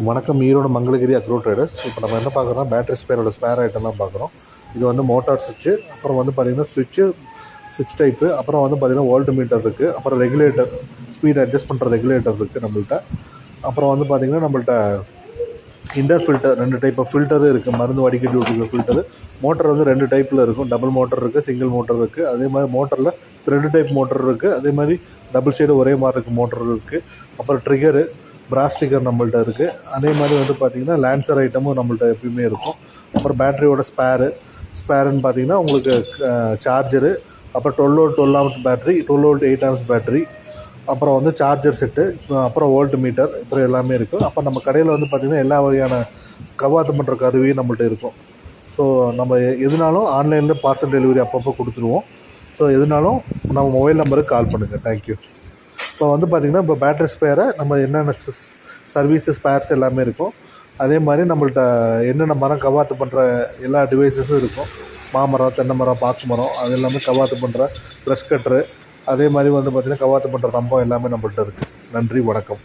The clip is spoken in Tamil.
வணக்கம். Erode Mangalagiri agro traders. இப்போ நம்ம என்ன பார்க்குறோம்னா பேட்டரி ஸ்பேரோட ஸ்பேர் ஐட்டம்லாம் பார்க்குறோம். இது வந்து மோட்டார் சுவிட்சு, அப்புறம் வந்து பார்த்திங்கன்னா சுவிட்ச் டைப்பு, அப்புறம் வந்து பார்த்திங்கன்னா வோல்ட் மீட்டர் இருக்குது, அப்புறம் ரெகுலேட்டர், ஸ்பீட் அட்ஜஸ்ட் பண்ணுற ரெகுலேட்டர் இருக்குது நம்மள்ட்ட. அப்புறம் வந்து பார்த்திங்கன்னா நம்மள்ட்ட இன்டர் ஃபில்டர் 2 டைப் ஆஃப் ஃபில்டரும் இருக்குது. மருந்து வடிகட்டி விட்டுருக்க ஃபில்டரு. மோட்டர் வந்து 2 டைப்பில் இருக்கும். டபுள் மோட்டர் இருக்குது, சிங்கிள் மோட்டர் இருக்குது. அதே மாதிரி மோட்டரில் 2 டைப் மோட்டர் இருக்குது. அதே மாதிரி டபுள் சைடு ஒரே மாதிரி இருக்குது மோட்டர் இருக்குது. அப்புறம் ட்ரிகரு, பிராஸ் ஸ்டிக்கர் நம்மள்ட்ட இருக்குது. அதே மாதிரி வந்து பார்த்திங்கன்னா லான்சர் ஐட்டமும் நம்மள்ட்ட எப்பயுமே இருக்கும். அப்புறம் பேட்டரியோட ஸ்பேருன்னு பார்த்திங்கன்னா உங்களுக்கு சார்ஜரு, அப்புறம் 12 volt 12 amp battery, 12 volt 8 amps battery, அப்புறம் வந்து சார்ஜர் செட்டு, அப்புறம் வோல்ட் மீட்டர், அப்புறம் எல்லாமே இருக்கும். அப்போ நம்ம கடையில் வந்து பார்த்திங்கன்னா எல்லா வகையான கவாத்து பண்ணுற கருவியும் நம்மள்ட்ட இருக்கும். ஸோ நம்ம எதுனாலும் ஆன்லைனில் பார்சல் டெலிவரி அப்பப்போ கொடுத்துருவோம். ஸோ எதுனாலும் நம்ம மொபைல் நம்பருக்கு கால் பண்ணுங்கள். தேங்க்யூ. இப்போ வந்து பார்த்திங்கன்னா இப்போ பேட்டரி ஸ்பேரை நம்ம என்னென்ன சர்வீஸு ஸ்பேர்ஸ் எல்லாமே இருக்கும். அதே மாதிரி நம்மள்ட்ட என்னென்ன மரம் கவாத்து பண்ணுற எல்லா டிவைஸஸும் இருக்கும். மாமரம், தென்னை மரம், பாக்கு மரம், அது எல்லாமே கவாத்து பண்ணுற ப்ரெஷ் கட்ரு, அதே மாதிரி வந்து பார்த்திங்கன்னா கவாத்து பண்ணுற ரம்பம் எல்லாமே நம்மள்ட்ட இருக்குது. நன்றி, வணக்கம்.